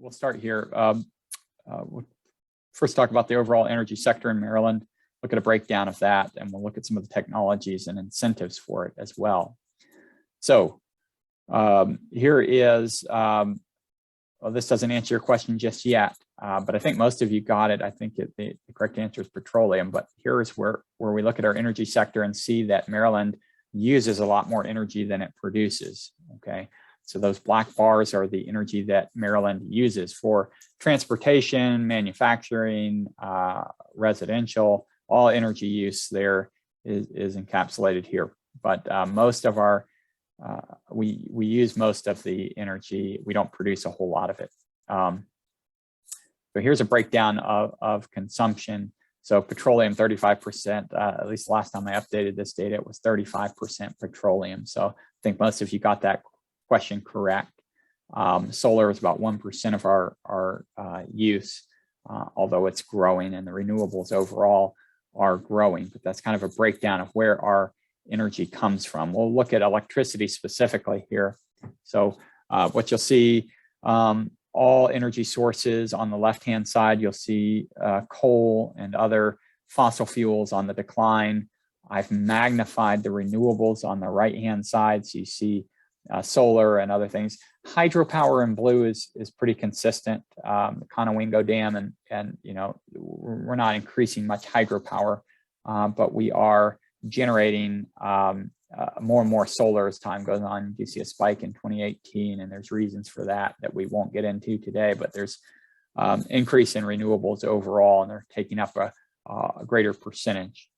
we'll start here. We'll first talk about the overall energy sector in Maryland, look at a breakdown of that, and we'll look at some of the technologies and incentives for it as well. So here is, well, this doesn't answer your question just yet, but I think most of you got it. I think the correct answer is petroleum, but here is where we look at our energy sector and see that Maryland uses a lot more energy than it produces, okay? So those black bars are the energy that Maryland uses for transportation, manufacturing, residential, all energy use there is encapsulated here. But most of our, we use most of the energy. We don't produce a whole lot of it. So here's a breakdown of consumption. So petroleum, 35%, at least last time I updated this data, it was 35% petroleum. So I think most of you got that question correct. Solar is about 1% of our use, although it's growing, and the renewables overall are growing, but that's kind of a breakdown of where our energy comes from. We'll look at electricity specifically here. So what you'll see, all energy sources on the left-hand side, you'll see coal and other fossil fuels on the decline. I've magnified the renewables on the right-hand side, so you see solar and other things. Hydropower in blue is pretty consistent. The Conowingo Dam and you know, we're not increasing much hydropower, but we are generating more and more solar as time goes on. You see a spike in 2018, and there's reasons for that we won't get into today, but there's increase in renewables overall, and they're taking up a greater percentage.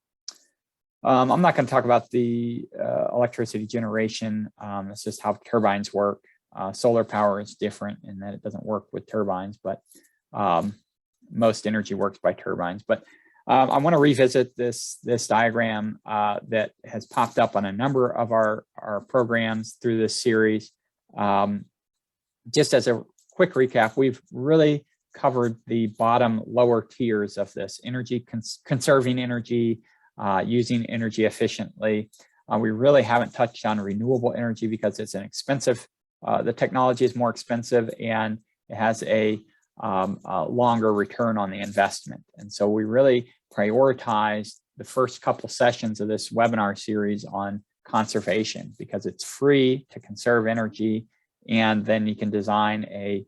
I'm not going to talk about the electricity generation. It's just how turbines work. Solar power is different in that it doesn't work with turbines, but most energy works by turbines. But I want to revisit this diagram that has popped up on a number of our programs through this series. Just as a quick recap, we've really covered the bottom lower tiers of this: energy, conserving energy, using energy efficiently. We really haven't touched on renewable energy because it's an expensive, the technology is more expensive, and it has a longer return on the investment. And so we really prioritized the first couple sessions of this webinar series on conservation because it's free to conserve energy, and then you can design a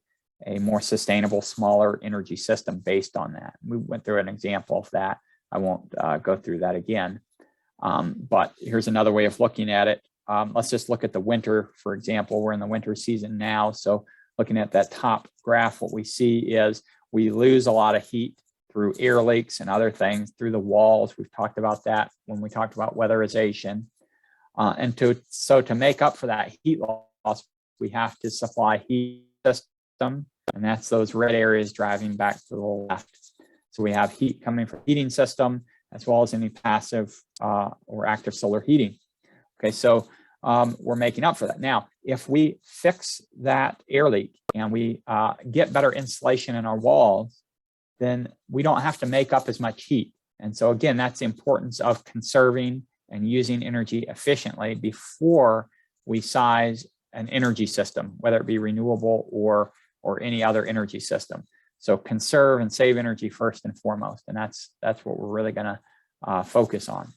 more sustainable, smaller energy system based on that. We went through an example of that. I won't go through that again, but here's another way of looking at it. Let's just look at the winter, for example. We're in the winter season now, so looking at that top graph, what we see is we lose a lot of heat through air leaks and other things, through the walls. We've talked about that when we talked about weatherization. And so to make up for that heat loss, we have to supply heat system, and that's those red areas driving back to the left. So we have heat coming from heating system, as well as any passive or active solar heating. Okay, so we're making up for that. Now, if we fix that air leak and we get better insulation in our walls, then we don't have to make up as much heat. And so again, that's the importance of conserving and using energy efficiently before we size an energy system, whether it be renewable or any other energy system. So conserve and save energy first and foremost, and that's what we're really going to focus on.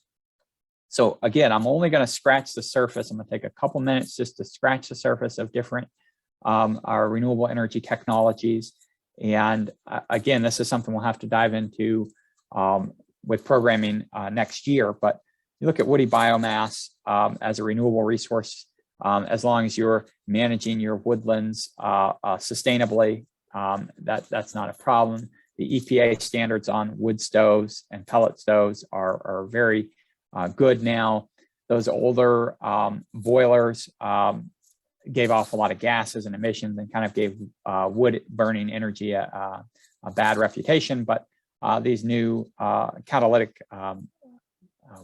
So again, I'm only going to scratch the surface. I'm going to take a couple minutes just to scratch the surface of different our renewable energy technologies. And again, this is something we'll have to dive into with programming next year. But you look at woody biomass as a renewable resource, as long as you're managing your woodlands sustainably, that's not a problem. The EPA standards on wood stoves and pellet stoves are very good now. Those older boilers gave off a lot of gases and emissions and kind of gave wood burning energy a bad reputation, but these new catalytic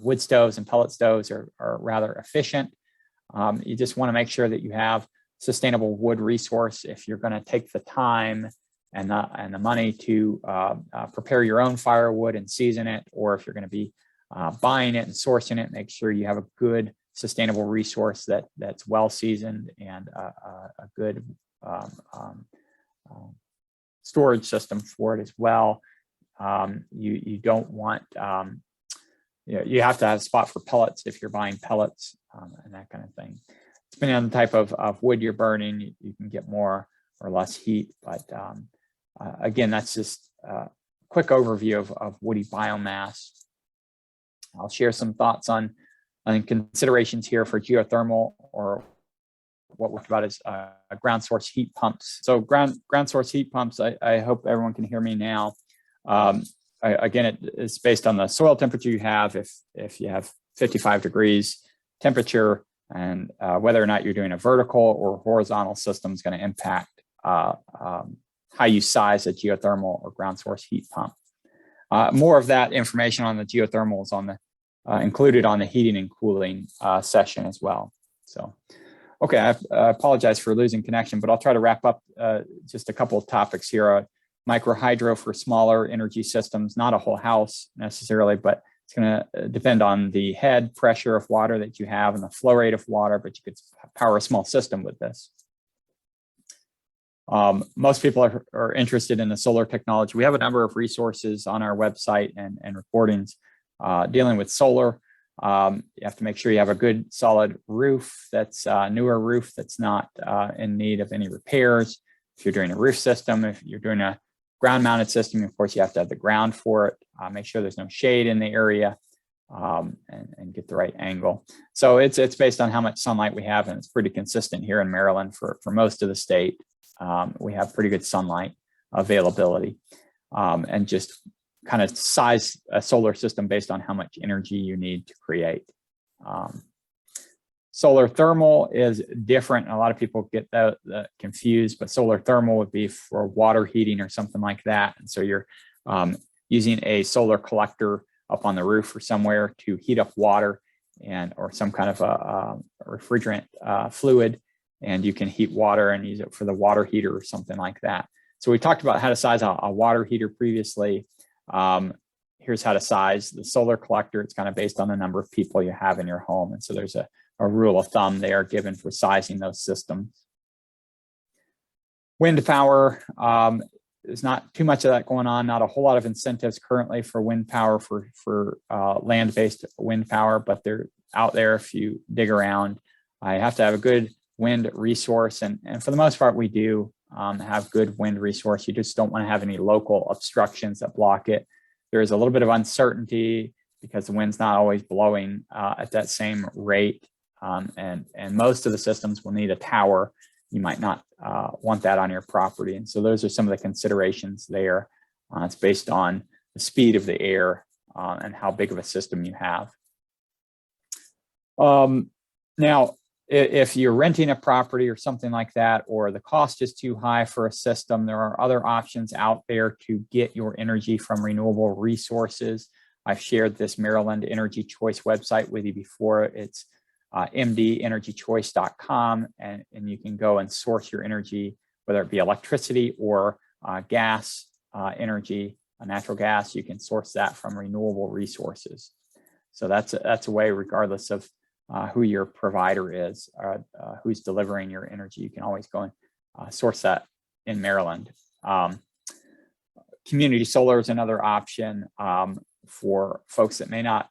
wood stoves and pellet stoves are rather efficient. You just want to make sure that you have sustainable wood resource if you're going to take the time and the money to prepare your own firewood and season it, or if you're going to be buying it and sourcing it, make sure you have a good sustainable resource that's well seasoned and a good storage system for it as well. You don't want, you have to have a spot for pellets if you're buying pellets and that kind of thing. Depending on the type of wood you're burning, you can get more or less heat. But again, that's just a quick overview of woody biomass. I'll share some thoughts on considerations here for geothermal, or what we're about is ground source heat pumps. So ground source heat pumps, I hope everyone can hear me now. Again, it's based on the soil temperature you have. If you have 55 degrees temperature, and whether or not you're doing a vertical or horizontal system is going to impact how you size a geothermal or ground source heat pump. More of that information on the geothermal is on the included on the heating and cooling session as well. So, okay, I apologize for losing connection, but I'll try to wrap up just a couple of topics here. Micro hydro for smaller energy systems, not a whole house necessarily, but it's going to depend on the head pressure of water that you have and the flow rate of water, but you could power a small system with this. Most people are interested in the solar technology. We have a number of resources on our website and recordings dealing with solar. You have to make sure you have a good solid roof, that's a newer roof that's not in need of any repairs. If you're doing a roof system, if you're doing a ground mounted system, of course, you have to have the ground for it. Make sure there's no shade in the area and get the right angle. So it's based on how much sunlight we have, and it's pretty consistent here in Maryland for most of the state. We have pretty good sunlight availability, and just kind of size a solar system based on how much energy you need to create. Solar thermal is different, and a lot of people get that confused, but solar thermal would be for water heating or something like that. And so you're using a solar collector up on the roof or somewhere to heat up water or some kind of a refrigerant fluid, and you can heat water and use it for the water heater or something like that. So we talked about how to size a water heater previously. Here's how to size the solar collector. It's kind of based on the number of people you have in your home. And so there's a rule of thumb there given for sizing those systems. Wind power, there's not too much of that going on, not a whole lot of incentives currently for wind power, for land-based wind power, but they're out there if you dig around. I have to have a good wind resource, and for the most part we do have good wind resource. You just don't want to have any local obstructions that block it. There's a little bit of uncertainty because the wind's not always blowing at that same rate. And most of the systems will need a tower. You might not want that on your property. And so those are some of the considerations there. It's based on the speed of the air and how big of a system you have. Now, if you're renting a property or something like that, or the cost is too high for a system, there are other options out there to get your energy from renewable resources. I've shared this Maryland Energy Choice website with you before. It's mdenergychoice.com, and you can go and source your energy, whether it be electricity or gas energy, natural gas. You can source that from renewable resources. So that's a way, regardless of who your provider is, who's delivering your energy. You can always go and source that in Maryland. Community solar is another option for folks that may not,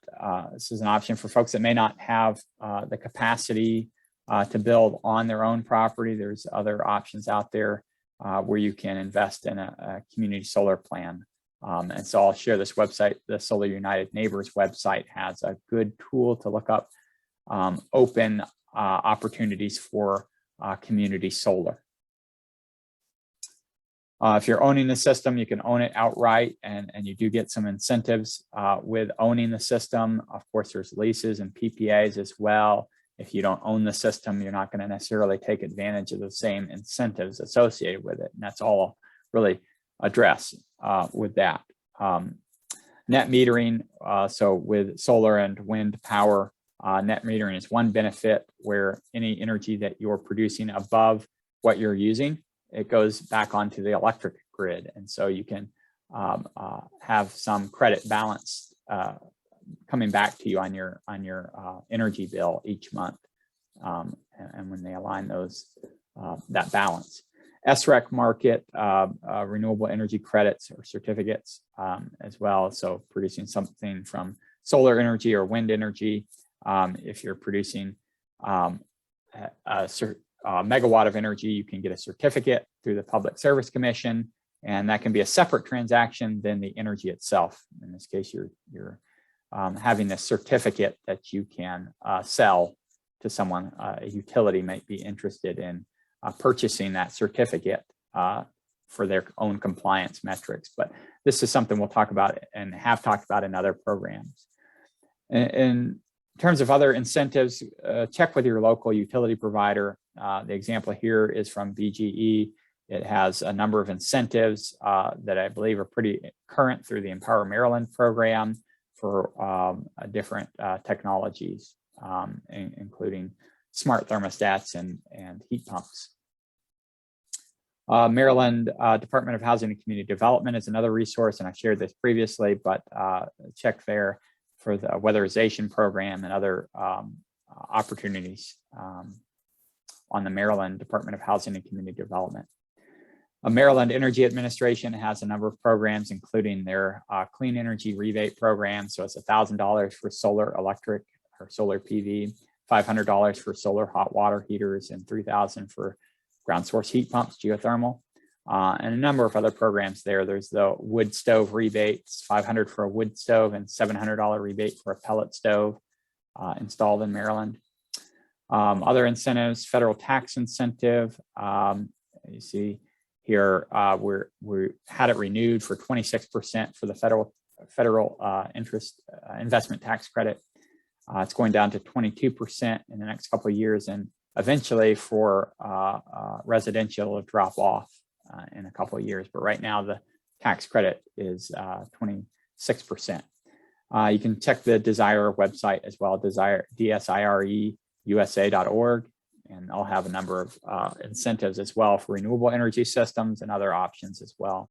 this is an option for folks that may not have the capacity to build on their own property. There's other options out there where you can invest in a community solar plan. And so I'll share this website. The Solar United Neighbors website has a good tool to look up open opportunities for community solar. If you're owning the system, you can own it outright, and you do get some incentives with owning the system. Of course, there's leases and PPAs as well. If you don't own the system, you're not going to necessarily take advantage of the same incentives associated with it. And that's all I'll really address with that. Net metering, so with solar and wind power, net metering is one benefit where any energy that you're producing above what you're using, it goes back onto the electric grid. And so you can have some credit balance coming back to you on your energy bill each month. And when they align those, that balance. SREC market, renewable energy credits or certificates as well. So producing something from solar energy or wind energy. If you're producing a megawatt of energy, you can get a certificate through the Public Service Commission, and that can be a separate transaction than the energy itself. In this case, you're having a certificate that you can sell to someone. A utility might be interested in purchasing that certificate for their own compliance metrics. But this is something we'll talk about and have talked about in other programs. In terms of other incentives, check with your local utility provider. The example here is from BGE. It has a number of incentives that I believe are pretty current through the Empower Maryland program for different technologies, including smart thermostats and heat pumps. Maryland Department of Housing and Community Development is another resource, and I shared this previously, but check there for the weatherization program and other opportunities on the Maryland Department of Housing and Community Development. Maryland Energy Administration has a number of programs, including their clean energy rebate program. So it's $1,000 for solar electric or solar PV, $500 for solar hot water heaters, and $3,000 for ground source heat pumps, geothermal, and a number of other programs there. There's the wood stove rebates, $500 for a wood stove and $700 rebate for a pellet stove installed in Maryland. Other incentives, federal tax incentive. You see here, we had it renewed for 26% for the federal interest investment tax credit. It's going down to 22% in the next couple of years, and eventually for residential, it'll drop off in a couple of years. But right now, the tax credit is 26%. You can check the Desire website as well, DSIREUSA.org, and I'll have a number of incentives as well for renewable energy systems and other options as well.